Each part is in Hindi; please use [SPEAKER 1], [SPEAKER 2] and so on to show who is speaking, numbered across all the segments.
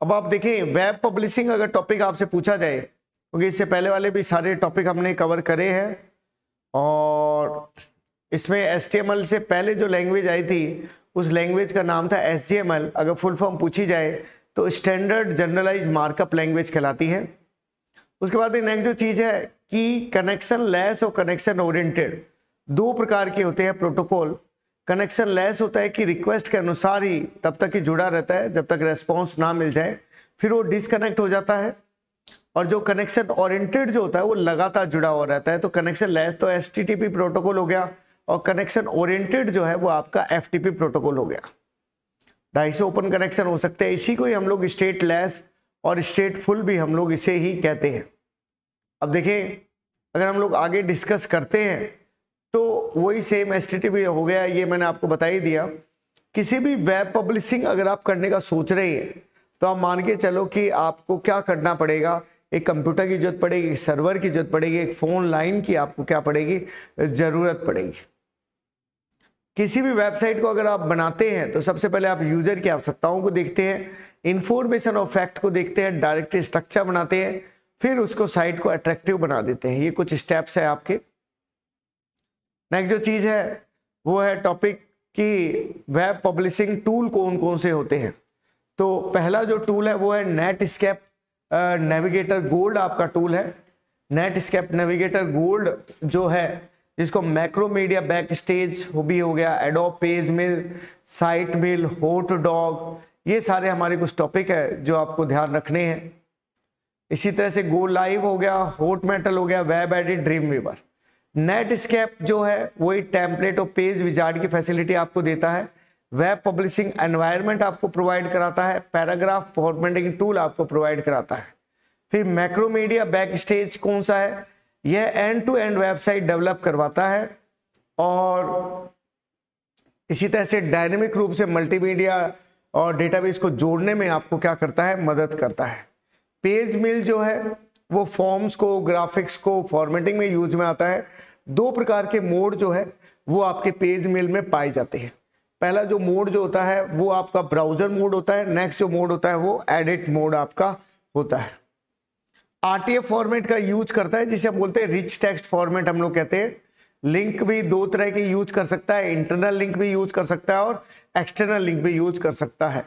[SPEAKER 1] अब आप देखें वेब पब्लिशिंग अगर टॉपिक आपसे पूछा जाए, क्योंकि इससे पहले वाले भी सारे टॉपिक हमने कवर करे हैं, और इसमें HTML से पहले जो लैंग्वेज आई थी उस लैंग्वेज का नाम था SGML। अगर फुल फॉर्म पूछी जाए तो स्टैंडर्ड जनरलाइज मार्कअप लैंग्वेज कहलाती है। उसके बाद नेक्स्ट जो चीज़ है कि कनेक्शन लेस और कनेक्शन ओरिएंटेड दो प्रकार के होते हैं प्रोटोकॉल। कनेक्शन लेस होता है कि रिक्वेस्ट के अनुसार ही तब तक ही जुड़ा रहता है जब तक रेस्पॉन्स ना मिल जाए, फिर वो डिसकनेक्ट हो जाता है। और जो कनेक्शन ओरिएंटेड जो होता है वो लगातार जुड़ा हुआ रहता है। तो कनेक्शन लेस तो HTTP प्रोटोकॉल हो गया, और कनेक्शन ओरिएंटेड जो है वो आपका FTP प्रोटोकॉल हो गया। 250 ओपन कनेक्शन हो सकते हैं, इसी को ही हम लोग स्टेट लेस और स्टेट फुल भी हम लोग इसे ही कहते हैं। अब देखें अगर हम लोग आगे डिस्कस करते हैं तो वही सेम HTTP हो गया, ये मैंने आपको बता ही दिया। किसी भी वेब पब्लिशिंग अगर आप करने का सोच रहे हैं तो आप मान के चलो कि आपको क्या करना पड़ेगा, एक कंप्यूटर की जरूरत पड़ेगी, एक सर्वर की जरूरत पड़ेगी, एक फोन लाइन की आपको क्या पड़ेगी, जरूरत पड़ेगी। किसी भी वेबसाइट को अगर आप बनाते हैं तो सबसे पहले आप यूजर की आवश्यकताओं को देखते हैं, इंफॉर्मेशन और फैक्ट को देखते हैं, डायरेक्टरी स्ट्रक्चर बनाते हैं, फिर उसको साइट को अट्रैक्टिव बना देते हैं। ये कुछ स्टेप्स है आपके। नेक्स्ट जो चीज है वो है टॉपिक कि वेब पब्लिशिंग टूल कौन कौन से होते हैं। तो पहला जो टूल है वो है नेटस्केप नेविगेटर गोल्ड आपका टूल है। नेटस्केप नेविगेटर गोल्ड जो है, जिसको मैक्रोमीडिया बैकस्टेज भी हो गया, एडोब पेज मिल, साइट मिल, होटडॉग, ये सारे हमारे कुछ टॉपिक है जो आपको ध्यान रखने हैं। इसी तरह से गो लाइव हो गया, हॉट मेटल हो गया, web edit, Dreamweaver. Netscape जो है वही टेम्पलेट और पेज विजार्ड की फैसिलिटी आपको देता है। वेब पब्लिशिंग एनवायरनमेंट आपको प्रोवाइड कराता है, पैराग्राफ फॉर्मेटिंग टूल आपको प्रोवाइड कराता है। फिर मैक्रोमीडिया बैकस्टेज कौन सा है, यह end to end website develop करवाता है, और इसी तरह से डायनेमिक रूप से मल्टीमीडिया और डेटाबेस को जोड़ने में आपको क्या करता है, मदद करता है। पेज मिल जो है वो फॉर्म्स को, ग्राफिक्स को फॉर्मेटिंग में यूज में आता है। दो प्रकार के मोड जो है वो आपके पेज मिल में पाए जाते हैं। पहला जो मोड जो होता है वो आपका ब्राउजर मोड होता है, नेक्स्ट जो मोड होता है वो एडिट मोड आपका होता है। RTF फॉर्मेट का यूज करता है, जिसे हम बोलते हैं रिच टेक्स्ट फॉर्मेट हम लोग कहते हैं। लिंक भी दो तरह के यूज कर सकता है, इंटरनल लिंक भी यूज कर सकता है और एक्सटर्नल लिंक भी यूज कर सकता है।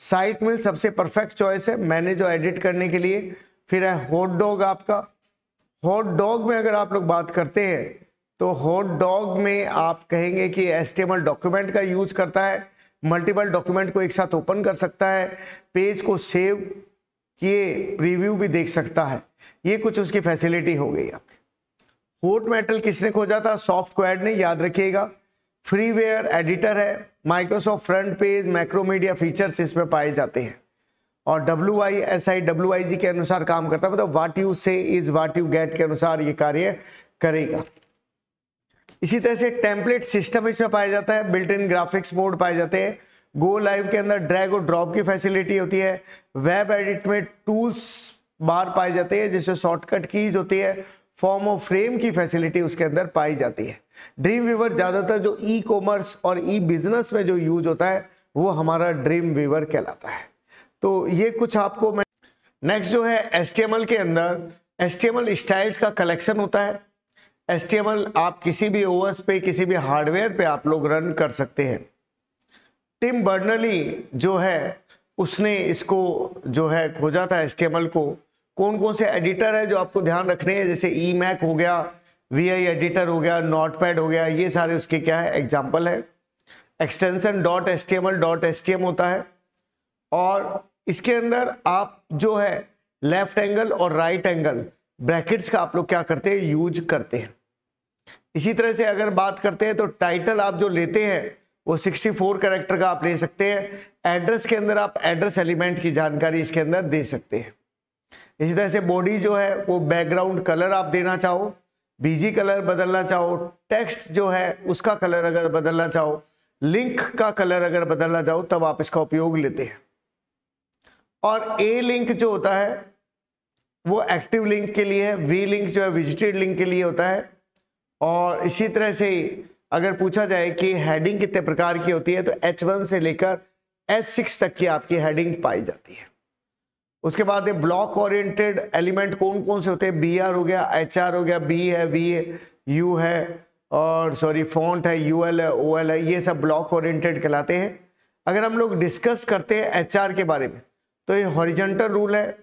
[SPEAKER 1] साइट मिल सबसे परफेक्ट चॉइस है मैंने जो एडिट करने के लिए। फिर है होटडॉग आपका। होटडॉग में अगर आप लोग बात करते हैं तो होटडॉग में आप कहेंगे कि HTML डॉक्यूमेंट का यूज करता है, मल्टीपल डॉक्यूमेंट को एक साथ ओपन कर सकता है, पेज को सेव किए प्रीव्यू भी देख सकता है। ये कुछ उसकी फैसिलिटी हो गई आपकी। होट मेटल किसने खोजा था, सॉफ्टवेयर ने, याद रखिएगा। फ्रीवेयर एडिटर है, Microsoft front page, Macromedia features इसमें पाए जाते हैं। और WISI के अनुसार काम करता है, मतलब व्हाट यू से इज व्हाट यू गेट के अनुसार ये कार्य करेगा। इसी तरह से टेम्पलेट सिस्टम इसमें पाया जाता है, बिल्ट इन ग्राफिक्स मोड पाए जाते हैं। गो लाइव के अंदर ड्रैग और ड्रॉप की फैसिलिटी होती है। वेब एडिट में टूल्स बार पाए जाते हैं जिसमें शॉर्टकट कीज होती है। फॉर्म ऑफ फ्रेम की फैसिलिटी उसके अंदर पाई जाती है। ड्रीम वीवर ज्यादातर जो ई कॉमर्स और ई बिजनेस में जो यूज होता है वो हमारा ड्रीम वीवर कहलाता है। तो ये कुछ आपको मैं नेक्स्ट जो है HTML के अंदर HTML स्टाइल्स का कलेक्शन होता है। HTML आप किसी भी OS पे, किसी भी हार्डवेयर पे आप लोग रन कर सकते हैं। टिम बर्नर्ली जो है उसने इसको जो है खोजा था HTML को। कौन कौन से एडिटर है जो आपको ध्यान रखने हैं, जैसे ईमैक हो गया, VI एडिटर हो गया, नोटपैड हो गया, ये सारे उसके क्या है एग्जाम्पल है। एक्सटेंशन .html.htm होता है, और इसके अंदर आप जो है लेफ्ट एंगल और राइट एंगल ब्रैकेट्स का आप लोग क्या करते हैं, यूज करते हैं। इसी तरह से अगर बात करते हैं तो टाइटल आप जो लेते हैं वो 64 कैरेक्टर का आप ले सकते हैं। एड्रेस के अंदर आप एड्रेस एलिमेंट की जानकारी इसके अंदर दे सकते हैं। इसी तरह से बॉडी जो है वो बैकग्राउंड कलर आप देना चाहो, BG कलर बदलना चाहो, टेक्स्ट जो है उसका कलर अगर बदलना चाहो, लिंक का कलर अगर बदलना चाहो, तब आप इसका उपयोग लेते हैं। और A लिंक जो होता है वो एक्टिव लिंक के लिए है, V लिंक जो है विजिटेड लिंक के लिए होता है। और इसी तरह से अगर पूछा जाए कि हेडिंग कितने प्रकार की होती है तो H1 से लेकर H6 तक की आपकी हेडिंग पाई जाती है। उसके बाद ये ब्लॉक ओरिएंटेड एलिमेंट कौन कौन से होते हैं, BR हो गया, HR हो गया, B है, V है, U है, और सॉरी फॉन्ट है, UL है, OL है, ये सब ब्लॉक ओरिएंटेड कहलाते हैं। अगर हम लोग डिस्कस करते हैं HR के बारे में, तो ये हॉरिजॉन्टल रूल है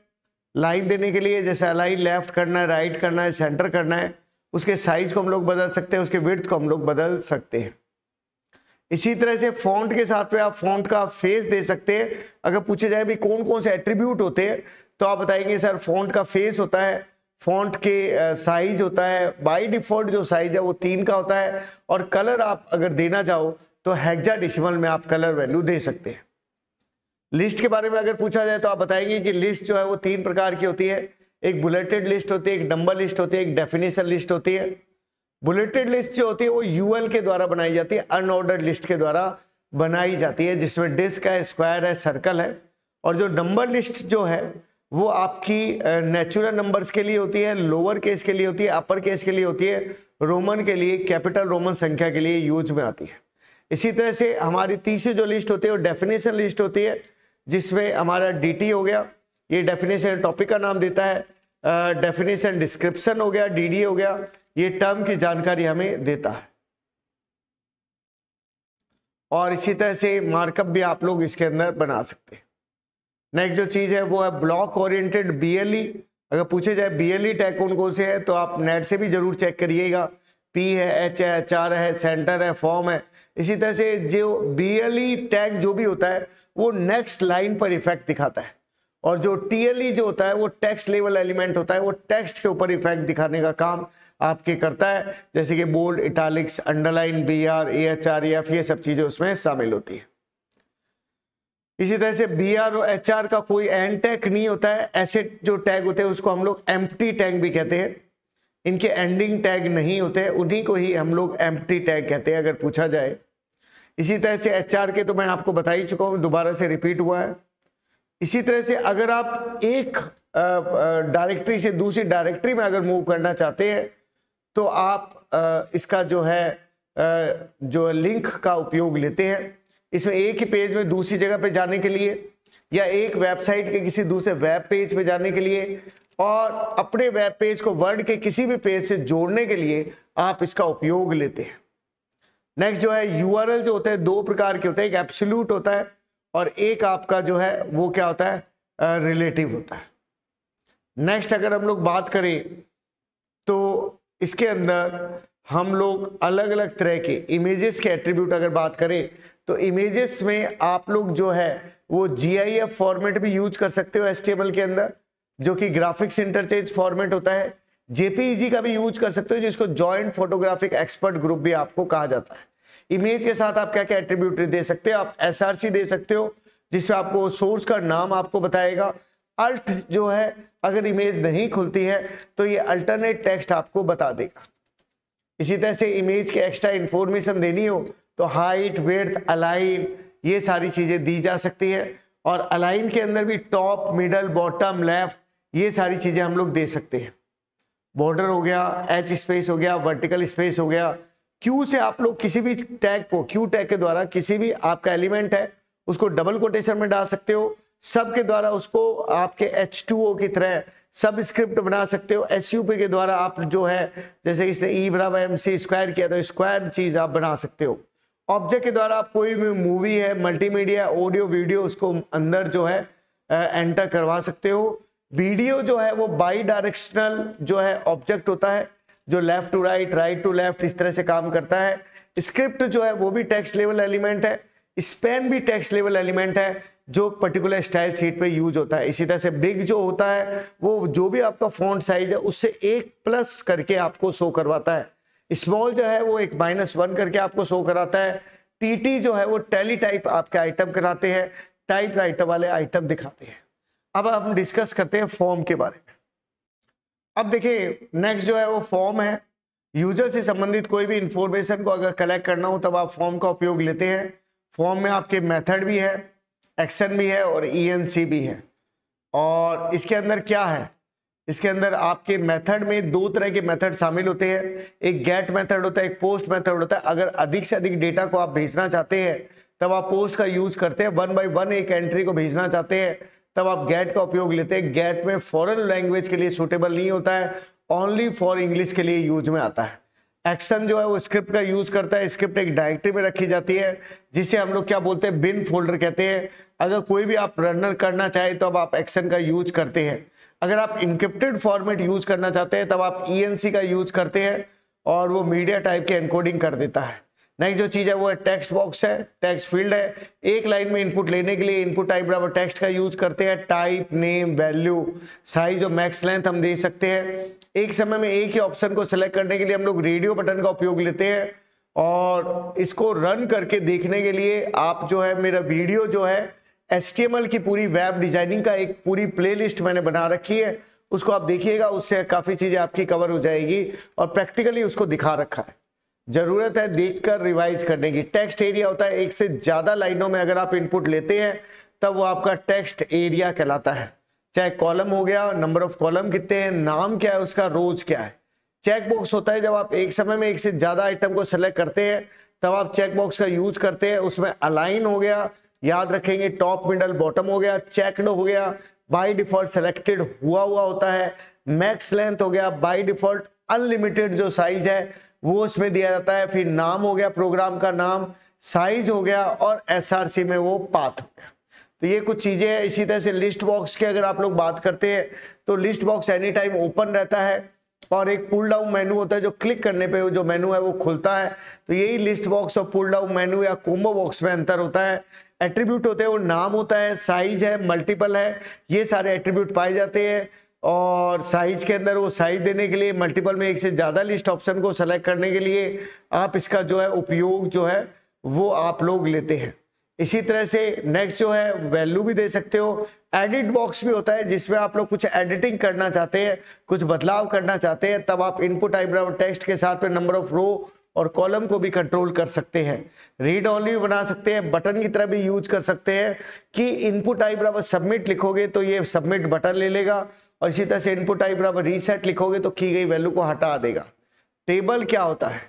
[SPEAKER 1] लाइन देने के लिए, जैसे अलाइन लेफ्ट करना है, राइट करना है, सेंटर करना है, उसके साइज को हम लोग बदल सकते हैं, उसके विड्थ को हम लोग बदल सकते हैं। इसी तरह से फॉन्ट के साथ में आप फॉन्ट का फेस दे सकते हैं। अगर पूछे जाए भी कौन कौन से एट्रीब्यूट होते हैं, तो आप बताएंगे सर फॉन्ट का फेस होता है, फॉन्ट के साइज होता है, बाय डिफॉल्ट जो साइज है वो 3 का होता है, और कलर आप अगर देना चाहो तो हेक्साडेसिमल में आप कलर वैल्यू दे सकते हैं। लिस्ट के बारे में अगर पूछा जाए तो आप बताएंगे कि लिस्ट जो है वो 3 प्रकार की होती है, एक बुलेटेड लिस्ट होती है, एक नंबर लिस्ट होती है, एक डेफिनेशन लिस्ट होती है। बुलेटेड लिस्ट जो होती है वो यूएल के द्वारा बनाई जाती है, अनऑर्डर्ड लिस्ट के द्वारा बनाई जाती है, जिसमें डिस्क है, स्क्वायर है, सर्कल है। और जो नंबर लिस्ट जो है वो आपकी नेचुरल नंबर्स के लिए होती है, लोअर केस के लिए होती है, अपर केस के लिए होती है, रोमन के लिए, कैपिटल रोमन संख्या के लिए यूज में आती है। इसी तरह से हमारी तीसरी जो लिस्ट होती है वो डेफिनेशन लिस्ट होती है, जिसमें हमारा DT हो गया, ये डेफिनेशन टॉपिक का नाम देता है, डेफिनेशन डिस्क्रिप्शन हो गया, DD हो गया, ये टर्म की जानकारी हमें देता है। और इसी तरह से मार्कअप भी आप लोग इसके अंदर बना सकते हैं। नेक्स्ट जो चीज है वो है ब्लॉक ओरिएंटेड BLE। अगर पूछे जाए BLE टैग कौन कौन से है, तो आप नेट से भी जरूर चेक करिएगा। P है, H है, HR है, सेंटर है, फॉर्म है। इसी तरह से जो BLE टैग जो भी होता है वो नेक्स्ट लाइन पर इफेक्ट दिखाता है, और जो TLE जो होता है वो टेक्स्ट लेवल एलिमेंट होता है, वो टेक्स्ट के ऊपर इफेक्ट दिखाने का काम आपके करता है, जैसे कि bold, italics, underline, BR, AHR, EF, ये सब चीजें उसमें शामिल होती है। इसी तरह से BR और HR का कोई एंड टैग नहीं होता है। ऐसे जो टैग होते हैं उसको हम लोग एम्प्टी टैग भी कहते हैं, इनके एंडिंग टैग नहीं होते हैं, उन्हीं को ही हम लोग एम्प्टी टैग कहते हैं अगर पूछा जाए। इसी तरह से HR के तो मैं आपको बता ही चुका हूँ, दोबारा से रिपीट हुआ है। इसी तरह से अगर आप एक डायरेक्टरी से दूसरी डायरेक्टरी में अगर मूव करना चाहते हैं, तो आप इसका जो है जो लिंक का उपयोग लेते हैं। इसमें एक ही पेज में दूसरी जगह पे जाने के लिए, या एक वेबसाइट के किसी दूसरे वेब पेज पे जाने के लिए, और अपने वेब पेज को वर्ड के किसी भी पेज से जोड़ने के लिए आप इसका उपयोग लेते हैं। नेक्स्ट जो है URL जो होते हैं 2 प्रकार के होते हैं, एक एब्सोल्यूट होता है और एक आपका जो है वो क्या होता है, रिलेटिव होता है। नेक्स्ट अगर हम लोग बात करें तो इसके अंदर हम लोग अलग अलग तरह के इमेजेस के एट्रीब्यूट अगर बात करें, तो इमेजेस में आप लोग जो है वो GIF फॉर्मेट भी यूज कर सकते हो HTML के अंदर, जो कि ग्राफिक्स इंटरचेंज फॉर्मेट होता है। JPEG का भी यूज कर सकते हो, जिसको जॉइंट फोटोग्राफिक एक्सपर्ट ग्रुप भी आपको कहा जाता है। इमेज के साथ आप क्या क्या एट्रीब्यूट दे सकते हो, आप SRC दे सकते हो, जिसमें आपको सोर्स का नाम आपको बताएगा। अल्ट जो है अगर इमेज नहीं खुलती है तो ये अल्टरनेट टेक्स्ट आपको बता देगा। इसी तरह से इमेज के एक्स्ट्रा इंफॉर्मेशन देनी हो तो हाइट, विड्थ, अलाइन, ये सारी चीजें दी जा सकती है। और अलाइन के अंदर भी टॉप, मिडल, बॉटम, लेफ्ट, ये सारी चीजें हम लोग दे सकते हैं। बॉर्डर हो गया, H स्पेस हो गया, वर्टिकल स्पेस हो गया। Q से आप लोग किसी भी टैग को, Q टैग के द्वारा किसी भी आपका एलिमेंट है उसको डबल कोटेशन में डाल सकते हो। सब के द्वारा उसको आपके H2O की तरह सब स्क्रिप्ट बना सकते हो। SUP के द्वारा आप जो है, जैसे इसने E=MC स्क्वायर किया तो स्क्वायर चीज आप बना सकते हो। ऑब्जेक्ट के द्वारा आप कोई भी मूवी है, मल्टीमीडिया, ऑडियो, वीडियो, उसको अंदर जो है एंटर करवा सकते हो। वीडियो जो है वो बाई डायरेक्शनल जो है ऑब्जेक्ट होता है, जो left to right, right to left इस तरह से काम करता है। स्क्रिप्ट जो है वो भी टेक्स्ट लेवल एलिमेंट है। स्पैन भी टेक्स्ट लेवल एलिमेंट है, जो पर्टिकुलर स्टाइल शीट पे यूज होता है। इसी तरह से बिग जो होता है वो जो भी आपका फॉन्ट साइज है उससे 1+ करके आपको शो करवाता है। स्मॉल जो है वो एक -1 करके आपको शो कराता है। TT जो है वो टैली टाइप आपके आइटम कराते हैं, टाइप राइटर वाले आइटम दिखाते हैं। अब हम डिस्कस करते हैं फॉर्म के बारे में। अब देखिए नेक्स्ट जो है वो फॉर्म है। यूजर से संबंधित कोई भी इंफॉर्मेशन को अगर कलेक्ट करना हो तब आप फॉर्म का उपयोग लेते हैं। फॉर्म में आपके मेथड भी है, एक्शन भी है और ENC भी है। और इसके अंदर क्या है, इसके अंदर आपके मेथड में 2 तरह के मेथड शामिल होते हैं। एक गेट मेथड होता है, एक पोस्ट मेथड होता है। अगर अधिक से अधिक डेटा को आप भेजना चाहते हैं तब आप पोस्ट का यूज करते हैं। 1 by 1 एक एंट्री को भेजना चाहते हैं तब आप गेट का उपयोग लेते हैं। गेट में फॉरेन लैंग्वेज के लिए सूटेबल नहीं होता है, ओनली फॉर इंग्लिश के लिए यूज में आता है। एक्शन जो है वो स्क्रिप्ट का यूज करता है। स्क्रिप्ट एक डायरेक्टरी में रखी जाती है जिसे हम लोग क्या बोलते हैं, बिन फोल्डर कहते हैं। अगर कोई भी आप रनर करना चाहे तो अब आप एक्शन का यूज करते हैं। अगर आप इनक्रिप्टेड फॉर्मेट यूज करना चाहते हैं तब आप ENC का यूज करते हैं और वो मीडिया टाइप के एनकोडिंग कर देता है। नेक्स्ट जो चीज है वो है टेक्स्ट बॉक्स है, टेक्स्ट फील्ड है। एक लाइन में इनपुट लेने के लिए इनपुट टाइप बराबर टेक्स्ट का यूज करते हैं। टाइप, नेम, वैल्यू, साइज और मैक्स लेंथ हम दे सकते हैं। एक समय में एक ही ऑप्शन को सिलेक्ट करने के लिए हम लोग रेडियो बटन का उपयोग लेते हैं और इसको रन करके देखने के लिए आप जो है, मेरा वीडियो जो है HTML की पूरी वेब डिजाइनिंग का एक पूरी प्लेलिस्ट मैंने बना रखी है, उसको आप देखिएगा, उससे काफी चीजें आपकी कवर हो जाएगी और प्रैक्टिकली उसको दिखा रखा है। जरूरत है देखकर रिवाइज करने की। टेक्स्ट एरिया होता है, एक से ज्यादा लाइनों में अगर आप इनपुट लेते हैं तब वो आपका टेक्स्ट एरिया कहलाता है। चाहे कॉलम हो गया, नंबर ऑफ कॉलम कितने हैं, नाम क्या है उसका, रोज क्या है। चेक बॉक्स होता है, जब आप एक समय में एक से ज्यादा आइटम को सेलेक्ट करते हैं तब आप चेक बॉक्स का यूज करते हैं। उसमें अलाइन हो गया, याद रखेंगे, टॉप, मिडल, बॉटम हो गया, चेकड हो गया, बाय डिफॉल्ट सेलेक्टेड हुआ होता है। मैक्स लेंथ हो गया, बाय डिफॉल्ट अनलिमिटेड जो साइज है वो उसमें दिया जाता है। फिर नाम हो गया, प्रोग्राम का नाम, साइज हो गया और SRC में वो पाथ हो गया। तो ये कुछ चीजें हैं। इसी तरह से लिस्ट बॉक्स की अगर आप लोग बात करते हैं तो list box any time open रहता है और एक पुल डाउन मेनू होता है जो क्लिक करने पे जो मेनू है वो खुलता है। तो यही लिस्ट बॉक्स और पुल डाउन मेनू या कॉम्बो बॉक्स में अंतर होता है। एट्रीब्यूट होते हैं, वो नाम होता है, साइज है, मल्टीपल है, ये सारे एट्रीब्यूट पाए जाते हैं। और साइज के अंदर वो साइज देने के लिए, मल्टीपल में एक से ज्यादा लिस्ट ऑप्शन को सेलेक्ट करने के लिए आप इसका जो है उपयोग जो है वो आप लोग लेते हैं। इसी तरह से नेक्स्ट जो है वैल्यू भी दे सकते हो। एडिट बॉक्स भी होता है जिसमें आप लोग कुछ एडिटिंग करना चाहते हैं, कुछ बदलाव करना चाहते हैं, तब आप इनपुट टाइप बराबर टेक्स्ट के साथ में नंबर ऑफ रो और कॉलम को भी कंट्रोल कर सकते हैं। रीड ऑनली भी बना सकते हैं, बटन की तरह भी यूज कर सकते हैं कि इनपुट टाइप बराबर सबमिट लिखोगे तो ये सबमिट बटन ले लेगा और इसी तरह से इनपुट टाइप बराबर रीसेट लिखोगे तो की गई वैल्यू को हटा देगा। टेबल क्या होता है,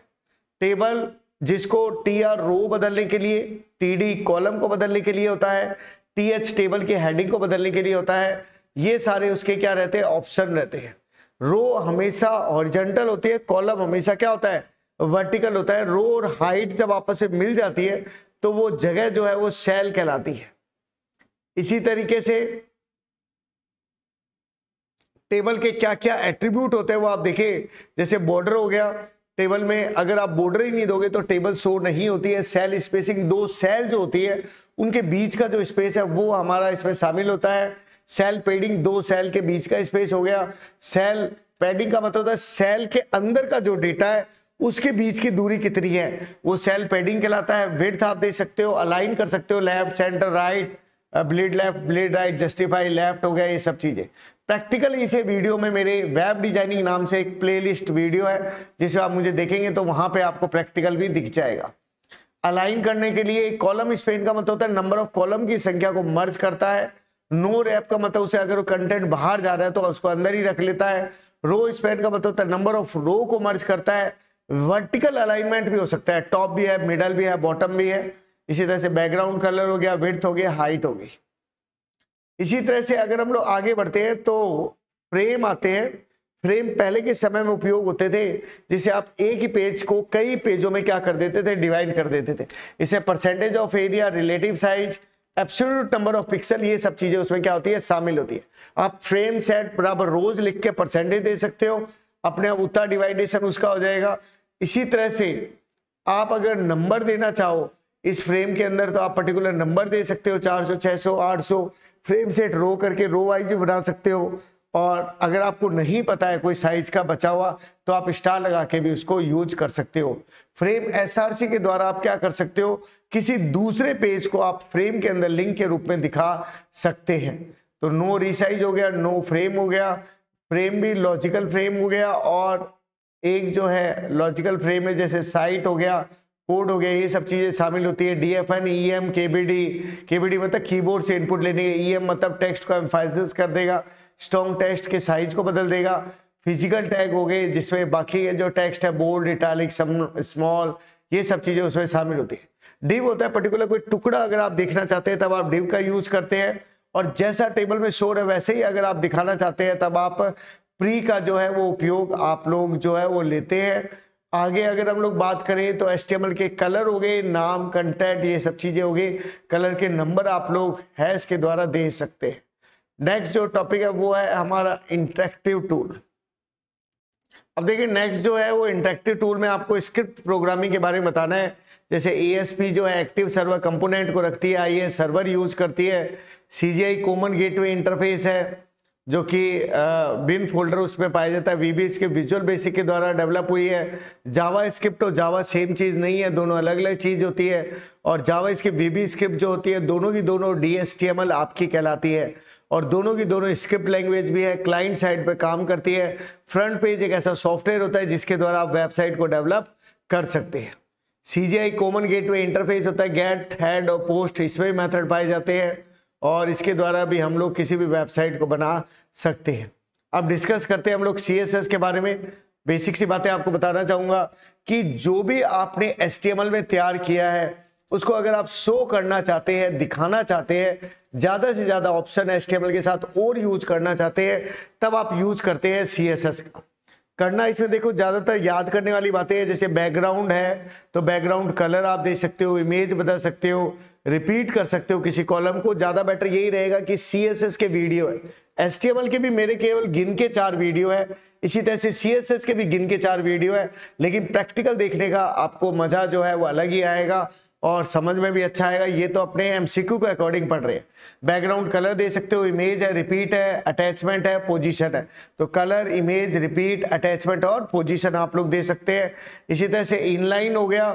[SPEAKER 1] टेबल जिसको TR रो बदलने के लिए, TD कॉलम को बदलने के लिए होता है, TH टेबल की हेडिंग को बदलने के लिए होता है। ये सारे उसके क्या रहते हैं, ऑप्शन रहते हैं। रो हमेशा हॉरिजॉन्टल होती है, कॉलम हमेशा क्या होता है, वर्टिकल होता है। रो और हाइट जब आपस में मिल जाती है तो वो जगह जो है वो सेल कहलाती है। इसी तरीके से टेबल के क्या क्या एट्रीब्यूट होते हैं वो आप देखिए, जैसे बॉर्डर हो गया, टेबल में अगर आप बॉर्डर ही नहीं दोगे तो टेबल शो नहीं होती है। सेल स्पेसिंग, दो सेल जो होती है उनके बीच का जो स्पेस है वो हमारा इसमें शामिल होता है। सेल पैडिंग, दो सेल के बीच का स्पेस हो गया। सेल पैडिंग का मतलब होता है सेल के अंदर का जो डेटा है उसके बीच की दूरी कितनी है, वो सेल पैडिंग कहलाता है। विड्थ आप दे सकते हो, अलाइन कर सकते हो, left, centre, right, bleed left, bleed right, justify left हो गया, ये सब चीजें। प्रैक्टिकली इसे वीडियो में मेरे वेब डिजाइनिंग नाम से एक प्लेलिस्ट वीडियो है जिसे आप मुझे देखेंगे तो वहां पे आपको प्रैक्टिकल भी दिख जाएगा। अलाइन करने के लिए कॉलम स्पेन का मतलब होता है नंबर ऑफ कॉलम की संख्या को मर्ज करता है। नो रैप का मतलब उसे अगर कंटेंट बाहर जा रहा है तो उसको अंदर ही रख लेता है। रो स्पेन का मतलब होता है नंबर ऑफ रो को मर्ज करता है। वर्टिकल अलाइनमेंट भी हो सकता है, टॉप भी है, मिडल भी है, बॉटम भी है। इसी तरह से बैकग्राउंड कलर हो गया, विड्थ हो गया, हाइट हो गई। इसी तरह से अगर हम लोग आगे बढ़ते हैं तो फ्रेम आते हैं। फ्रेम पहले के समय में उपयोग होते थे जिसे आप एक ही पेज को कई पेजों में क्या कर देते थे, डिवाइड कर देते थे। इसे percentage of area, relative size, absolute number of pixel, ये सब चीजें उसमें क्या होती है, शामिल होती है। आप फ्रेम सेट बराबर रोज लिख के परसेंटेज दे सकते हो, अपने आप उतना डिवाइडेशन उसका हो जाएगा। इसी तरह से आप अगर नंबर देना चाहो इस फ्रेम के अंदर तो आप पर्टिकुलर नंबर दे सकते हो, 400, 600, 800। फ्रेम सेट रो करके रो वाइज भी बना सकते हो। और अगर आपको नहीं पता है कोई साइज का बचा हुआ तो आप स्टार लगा के भी उसको यूज कर सकते हो। फ्रेम SRC के द्वारा आप क्या कर सकते हो, किसी दूसरे पेज को आप फ्रेम के अंदर लिंक के रूप में दिखा सकते हैं। तो नो रिसाइज हो गया, नो फ्रेम हो गया। फ्रेम भी लॉजिकल फ्रेम हो गया और एक जो है लॉजिकल फ्रेम है जैसे साइट हो गया, कोड हो गया, ये सब चीजें शामिल होती है। DFN, EM, KBD मतलब कीबोर्ड से इनपुट लेने के, EM मतलब टेक्स्ट को एम्फासिस कर देगा, स्ट्रॉन्ग टेक्स्ट के साइज को बदल देगा। फिजिकल टैग हो गए जिसमें बाकी जो टेक्स्ट है बोल्ड, इटैलिक, स्मॉल, ये सब चीजें उसमें शामिल होती है। डिव होता है पर्टिकुलर कोई टुकड़ा अगर आप देखना चाहते हैं तब आप डिव का यूज करते हैं। और जैसा टेबल में शो है वैसे ही अगर आप दिखाना चाहते हैं तब आप प्री का जो है वो उपयोग आप लोग जो है वो लेते हैं। आगे अगर हम लोग बात करें तो HTML के कलर हो गए, नाम, कंटेंट, ये सब चीजें हो गई। कलर के नंबर आप लोग हैश के द्वारा दे सकते हैं। नेक्स्ट जो टॉपिक है वो है हमारा इंटरेक्टिव टूल। अब देखिए नेक्स्ट जो है वो इंटरेक्टिव टूल में आपको स्क्रिप्ट प्रोग्रामिंग के बारे में बताना है। जैसे ASP जो है एक्टिव सर्वर कंपोनेंट को रखती है, IIS सर्वर यूज करती है, CGI कॉमन गेटवे इंटरफेस है जो कि बिन फोल्डर उसमें पाया जाता है, VB इसके विजुअल बेसिक के द्वारा डेवलप हुई है। जावा स्क्रिप्ट और जावा सेम चीज़ नहीं है, दोनों अलग अलग चीज़ होती है। और जावा इसकी VB स्क्रिप्ट जो होती है दोनों की दोनों DHTML आपकी कहलाती है और दोनों की दोनों स्क्रिप्ट लैंग्वेज भी है, क्लाइंट साइड पे काम करती है। फ्रंट पेज एक ऐसा सॉफ्टवेयर होता है जिसके द्वारा आप वेबसाइट को डेवलप कर सकते हैं। CGI कॉमन गेटवे इंटरफेस होता है, गेट, हेड और पोस्ट इसमें भी मेथड पाए जाते हैं और इसके द्वारा भी हम लोग किसी भी वेबसाइट को बना सकते हैं। अब डिस्कस करते हैं हम लोग CSS के बारे में। बेसिक सी बातें आपको बताना चाहूँगा कि जो भी आपने HTML में तैयार किया है उसको अगर आप शो करना चाहते हैं, दिखाना चाहते हैं, ज़्यादा से ज़्यादा ऑप्शन HTML के साथ और यूज करना चाहते हैं तब आप यूज करते हैं CSS का। करना इसमें देखो ज़्यादातर याद करने वाली बातें हैं। जैसे बैकग्राउंड है तो बैकग्राउंड कलर आप दे सकते हो, इमेज बदल सकते हो, रिपीट कर सकते हो किसी कॉलम को। ज़्यादा बेटर यही रहेगा कि CSS के वीडियो है, HTML के भी मेरे केवल गिन के 4 वीडियो है, इसी तरह से CSS के भी गिन के 4 वीडियो है, लेकिन प्रैक्टिकल देखने का आपको मज़ा जो है वो अलग ही आएगा और समझ में भी अच्छा आएगा। ये तो अपने MCQ के अकॉर्डिंग पढ़ रहे हैं। बैकग्राउंड कलर दे सकते हो, इमेज है, रिपीट है, अटैचमेंट है, पोजीशन है। तो कलर, इमेज, रिपीट, अटैचमेंट और पोजीशन आप लोग दे सकते हैं। इसी तरह से इनलाइन हो गया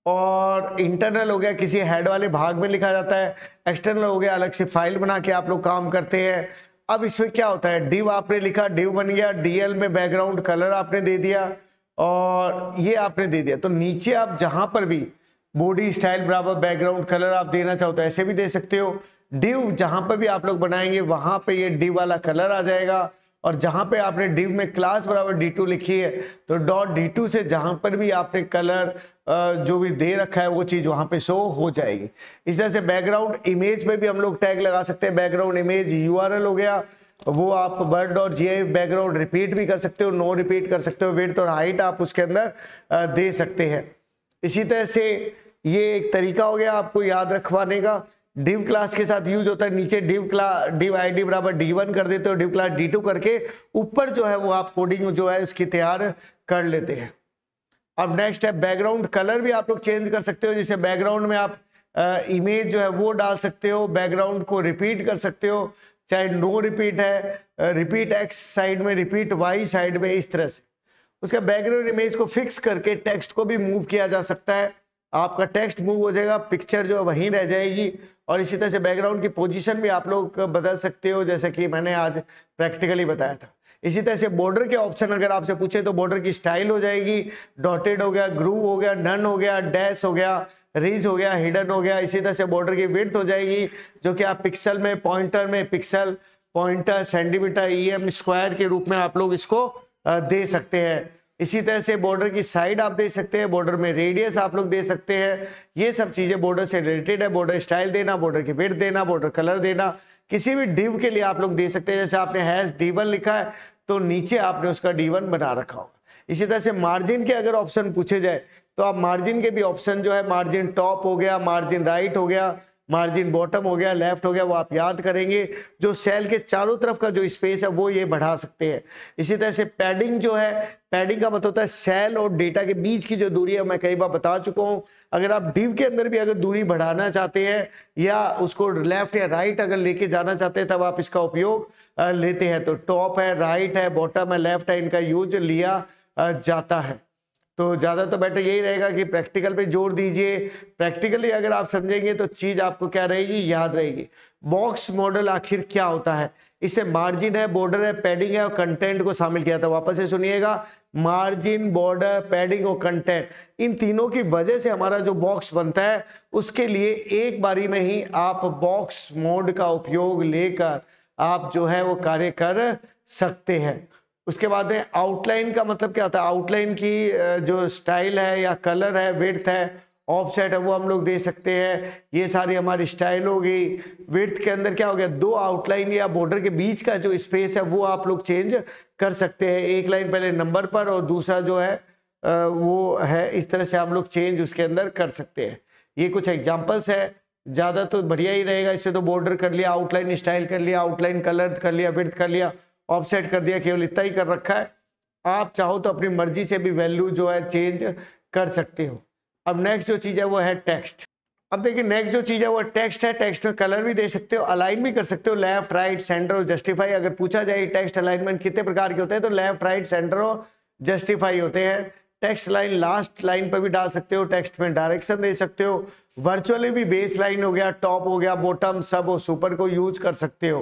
[SPEAKER 1] और इंटरनल हो गया, किसी हेड वाले भाग में लिखा जाता है। एक्सटर्नल हो गया, अलग से फाइल बना के आप लोग काम करते हैं। अब इसमें क्या होता है, डिव आपने लिखा, डिव बन गया, DL में बैकग्राउंड कलर आपने दे दिया और ये आपने दे दिया। तो नीचे आप जहां पर भी बॉडी स्टाइल बराबर बैकग्राउंड कलर आप देना चाहो तो ऐसे भी दे सकते हो। डिव जहां पर भी आप लोग बनाएंगे वहां पे ये डिव वाला कलर आ जाएगा और जहां पे आपने डिव में क्लास बराबर D2 लिखी है तो डॉट D2 से जहां पर भी आपने कलर जो भी दे रखा है वो चीज वहां पे शो हो जाएगी। इस तरह से बैकग्राउंड इमेज में भी हम लोग टैग लगा सकते हैं। बैकग्राउंड इमेज URL हो गया, वो आप word.gif बैकग्राउंड रिपीट भी कर सकते हो, नो रिपीट कर सकते हो, विड्थ और हाइट आप उसके अंदर दे सकते हैं। इसी तरह से ये एक तरीका हो गया आपको याद रखवाने का। डिव क्लास के साथ यूज होता है, नीचे डिव ID बराबर D1 कर देते हो, डिव क्लास D2 करके ऊपर जो है वो आप कोडिंग जो है इसकी तैयार कर लेते हैं। अब नेक्स्ट है बैकग्राउंड कलर भी आप लोग चेंज कर सकते हो। जैसे बैकग्राउंड में आप इमेज जो है वो डाल सकते हो, बैकग्राउंड को रिपीट कर सकते हो, चाहे नो रिपीट है, रिपीट X साइड में, रिपीट Y साइड में, इस तरह से उसका बैकग्राउंड इमेज को फिक्स करके टेक्स्ट को भी मूव किया जा सकता है। आपका टेक्स्ट मूव हो जाएगा, पिक्चर जो वहीं रह जाएगी। और इसी तरह से बैकग्राउंड की पोजीशन भी आप लोग बदल सकते हो जैसे कि मैंने आज प्रैक्टिकली बताया था। इसी तरह से बॉर्डर के ऑप्शन अगर आपसे पूछे तो बॉर्डर की स्टाइल हो जाएगी, डॉटेड हो गया, ग्रूव हो गया, नन हो गया, डैश हो गया, रीज हो गया, हिडन हो गया। इसी तरह से बॉर्डर की विड्थ हो जाएगी जो कि आप पिक्सल में, पॉइंटर में, pixel, pointer, centimetre, EM square के रूप में आप लोग इसको दे सकते हैं। इसी तरह से बॉर्डर की साइड आप दे सकते हैं, बॉर्डर में रेडियस आप लोग दे सकते हैं। ये सब चीजें बॉर्डर से रिलेटेड है। बॉर्डर स्टाइल देना, बॉर्डर की विड्थ देना, बॉर्डर कलर देना, किसी भी डिव के लिए आप लोग दे सकते हैं। जैसे आपने हैश D1 लिखा है तो नीचे आपने उसका D1 बना रखा होगा। इसी तरह से मार्जिन के अगर ऑप्शन पूछे जाए तो आप मार्जिन के भी ऑप्शन जो है, मार्जिन टॉप हो गया, मार्जिन राइट हो गया, मार्जिन बॉटम हो गया, लेफ्ट हो गया, वो आप याद करेंगे। जो सेल के चारों तरफ का जो स्पेस है वो ये बढ़ा सकते हैं। इसी तरह से पैडिंग जो है, पैडिंग का मतलब होता है सेल और डेटा के बीच की जो दूरी है, मैं कई बार बता चुका हूं। अगर आप डिव के अंदर भी अगर दूरी बढ़ाना चाहते हैं या उसको लेफ्ट या राइट अगर लेके जाना चाहते हैं तब आप इसका उपयोग लेते हैं। तो टॉप है, राइट है, बॉटम है, लेफ्ट है, इनका यूज लिया जाता है। तो ज़्यादा तो बेटर यही रहेगा कि प्रैक्टिकल पे जोर दीजिए। प्रैक्टिकली अगर आप समझेंगे तो चीज़ आपको क्या रहेगी, याद रहेगी। बॉक्स मॉडल आखिर क्या होता है, इससे मार्जिन है, बॉर्डर है, पैडिंग है और कंटेंट को शामिल किया था। वापस से सुनिएगा, मार्जिन, बॉर्डर, पैडिंग और कंटेंट, इन तीनों की वजह से हमारा जो बॉक्स बनता है उसके लिए एक बारी में ही आप बॉक्स मोड का उपयोग लेकर आप जो है वो कार्य कर सकते हैं। उसके बाद है आउटलाइन का मतलब क्या होता है। आउटलाइन की जो स्टाइल है या कलर है, विड्थ है ऑफसेट है वो हम लोग दे सकते हैं। ये सारी हमारी स्टाइल हो गई। विड्थ के अंदर क्या हो गया, दो आउटलाइन या बॉर्डर के बीच का जो स्पेस है वो आप लोग चेंज कर सकते हैं। एक लाइन पहले नंबर पर और दूसरा जो है वो है इस तरह से हम लोग चेंज उसके अंदर कर सकते हैं। ये कुछ एग्जांपल्स है, ज़्यादा तो बढ़िया ही रहेगा। इससे तो बॉर्डर कर लिया, आउटलाइन स्टाइल कर लिया, आउटलाइन कलर कर लिया, विड्थ कर लिया, ऑफसेट कर दिया, केवल इतना ही कर रखा है। आप चाहो तो अपनी मर्जी से भी वैल्यू जो है चेंज कर सकते हो। अब नेक्स्ट जो चीज़ है वो है टेक्स्ट। अब देखिए नेक्स्ट जो चीज़ है वो टेक्स्ट है। टेक्स्ट में कलर भी दे सकते हो, अलाइन भी कर सकते हो, लेफ्ट राइट सेंटर और जस्टिफाई। अगर पूछा जाए टेक्स्ट अलाइनमेंट कितने प्रकार के होते हैं तो लेफ्ट राइट सेंटर और जस्टिफाई होते हैं। टेक्स्ट लाइन लास्ट लाइन पर भी डाल सकते हो, टेक्स्ट में डायरेक्शन दे सकते हो। वर्चुअली भी बेस लाइन हो गया, टॉप हो गया, बॉटम, सब और सुपर को यूज कर सकते हो।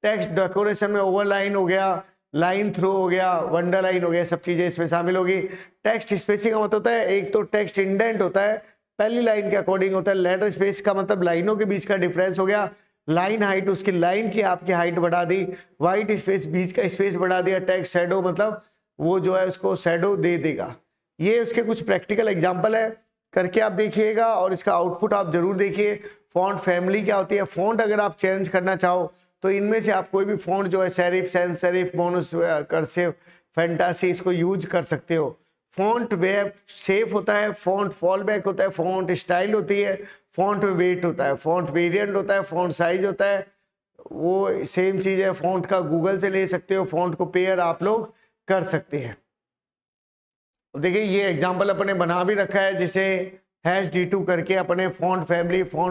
[SPEAKER 1] टेक्स्ट डेकोरेशन में ओवरलाइन हो गया, लाइन थ्रू हो गया, वंडर लाइन हो गया, सब चीजें इसमें शामिल होगी। टेक्स्ट स्पेसिंग का मतलब होता है, एक तो टेक्स्ट इंडेंट होता है, पहली लाइन के अकॉर्डिंग होता है। लेटर स्पेस का मतलब लाइनों के बीच का डिफरेंस हो गया। लाइन हाइट, उसकी लाइन की आपकी हाइट बढ़ा दी। व्हाइट स्पेस, बीच का स्पेस बढ़ा दिया। टेक्स्ट शैडो मतलब वो जो है उसको शैडो दे देगा। ये उसके कुछ प्रैक्टिकल एग्जाम्पल है, करके आप देखिएगा और इसका आउटपुट आप जरूर देखिए। फॉन्ट फैमिली क्या होती है, फॉन्ट अगर आप चेंज करना चाहो तो इनमें से आप कोई भी फॉन्ट जो है serif, sans serif, monospace, cursive, fantasy, इसको यूज कर सकते हो। फॉन्ट वेब सेफ होता है, फॉन्ट फॉल बैक होता है, फॉन्ट स्टाइल होती है, फॉन्ट में वेट होता है, फॉन्ट वेरिएंट होता है, फॉन्ट साइज होता है, वो सेम चीज़ है। फॉन्ट का गूगल से ले सकते हो, फॉन्ट को पेयर आप लोग कर सकते हैं। देखिए ये एग्जाम्पल अपने बना भी रखा है, जिसे #D2 करके अपने फॉन्ट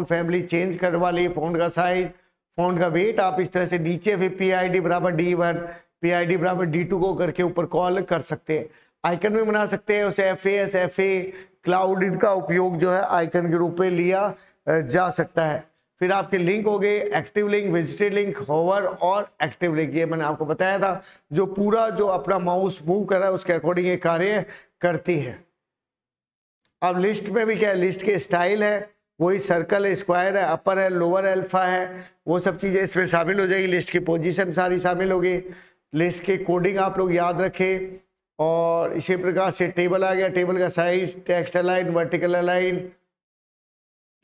[SPEAKER 1] फैमिली चेंज करवा ली। फॉन्ट का साइज, फॉन्ट का वेट आप इस तरह से नीचे भी PID = D1, PID = D2 को करके ऊपर कॉल कर सकते हैं। आइकन भी बना सकते हैं, उसे FA क्लाउड का उपयोग जो है आइकन के रूप में लिया जा सकता है। फिर आपके लिंक हो गए, active link, visited link, hover और एक्टिव लिंक। ये मैंने आपको बताया था, जो पूरा जो अपना माउस मूव कर रहा है उसके अकॉर्डिंग ये कार्य करती है। अब लिस्ट में भी क्या है, लिस्ट के स्टाइल है, वही सर्कल है, स्क्वायर है, अपर है, लोअर अल्फा है, वो सब चीजें इसमें शामिल हो जाएगी। लिस्ट की पोजीशन सारी शामिल होगी। लिस्ट के कोडिंग आप लोग याद रखें। और इसी प्रकार से टेबल आ गया, टेबल का size, text align, vertical align,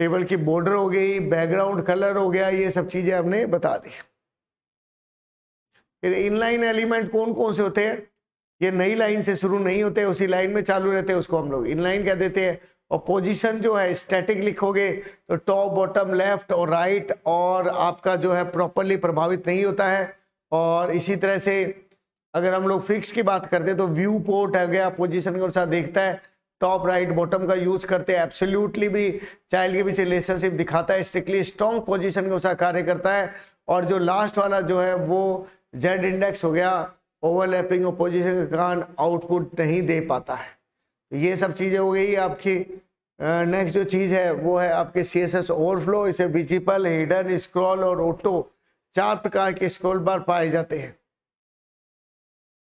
[SPEAKER 1] table की बॉर्डर हो गई, बैकग्राउंड कलर हो गया, ये सब चीजें हमने बता दी। फिर इनलाइन एलिमेंट कौन कौन से होते हैं, ये नई लाइन से शुरू नहीं होते, उसी लाइन में चालू रहते हैं, उसको हम लोग इनलाइन कह देते हैं। और पोजीशन जो है स्टैटिक लिखोगे तो टॉप, बॉटम, लेफ्ट और राइट, और आपका जो है प्रॉपरली प्रभावित नहीं होता है। और इसी तरह से अगर हम लोग फिक्स की बात करते हैं तो व्यू पोर्ट आ गया, पोजीशन के अनुसार देखता है, टॉप, राइट, बॉटम का यूज करते हैं। एब्सोल्युटली भी चाइल्ड के पीछे रिलेशनशिप दिखाता है, स्ट्रिक्टली स्ट्रॉन्ग पोजीशन के अनुसार कार्य करता है। और जो लास्ट वाला जो है वो जेड इंडेक्स हो गया, ओवरलैपिंग और पोजीशन के कारण आउटपुट नहीं दे पाता है। तो ये सब चीज़ें हो गई आपकी। नेक्स्ट जो चीज़ है वो है आपके CSS ओवरफ्लो। इसे विजिबल, हिडन, स्क्रॉल और ऑटो, 4 प्रकार के स्क्रॉल बार पाए जाते हैं।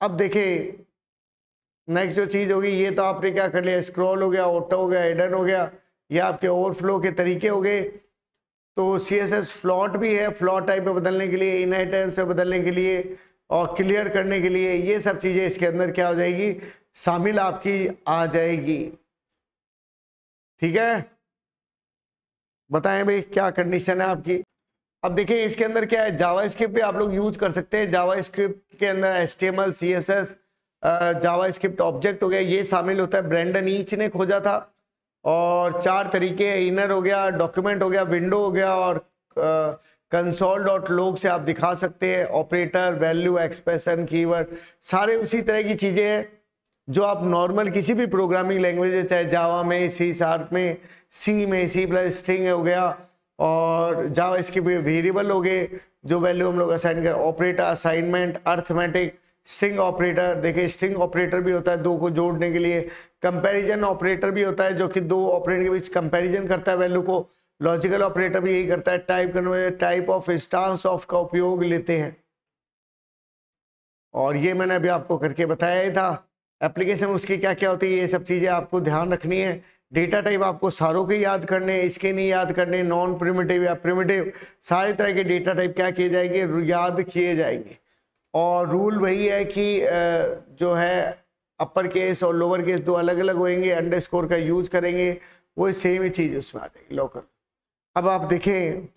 [SPEAKER 1] अब देखिए नेक्स्ट जो चीज़ होगी, ये तो आपने क्या कर लिया, स्क्रॉल हो गया, ऑटो हो गया, हिडन हो गया, ये आपके ओवरफ्लो के तरीके हो गए। तो CSS फ्लॉट भी है, फ्लॉट टाइप में बदलने के लिए, इनहेरिटेंस में बदलने के लिए और क्लियर करने के लिए, ये सब चीज़ें इसके अंदर क्या हो जाएगी, शामिल आपकी आ जाएगी। ठीक है, बताएं भाई क्या कंडीशन है आपकी। अब देखिए इसके अंदर क्या है, जावास्क्रिप्ट भी आप लोग यूज कर सकते हैं। जावास्क्रिप्ट के अंदर HTML, CSS, जावास्क्रिप्ट ऑब्जेक्ट हो गया, ये शामिल होता है। ब्रेंडन ईच ने खोजा था। और 4 तरीके, इनर हो गया, डॉक्यूमेंट हो गया, विंडो हो गया, और console.log से आप दिखा सकते हैं। ऑपरेटर, वैल्यू, एक्सप्रेशन, कीवर्ड, सारे उसी तरह की चीज़ें हैं जो आप नॉर्मल किसी भी प्रोग्रामिंग लैंग्वेज, चाहे जावा में, C# में, C में, C+ स्ट्रिंग हो गया, और जावा इसके वेरिएबल हो गए जो वैल्यू हम लोग असाइन कर। Operator, assignment, arithmetic, string operator, देखिए स्ट्रिंग ऑपरेटर भी होता है 2 को जोड़ने के लिए। कंपैरिजन ऑपरेटर भी होता है जो कि 2 ऑपरेटर के बीच कंपैरिजन करता है वैल्यू को। लॉजिकल ऑपरेटर भी यही करता है। Type conversion, type of, instance of का उपयोग लेते हैं। और ये मैंने अभी आपको करके बताया ही था। एप्लीकेशन उसकी क्या क्या होती है, ये सब चीज़ें आपको ध्यान रखनी है। डेटा टाइप आपको सारों के याद करने, इसके नहीं याद करने, नॉन प्रिमिटिव या प्रिमिटिव, सारे तरह के डेटा टाइप क्या किए जाएंगे, याद किए जाएंगे। और रूल वही है कि जो है अपर केस और लोअर केस 2 अलग अलग होंगे, अंडरस्कोर का यूज करेंगे, वो सेम ही चीज उसमें आ जाएगी लॉकर। अब आप देखें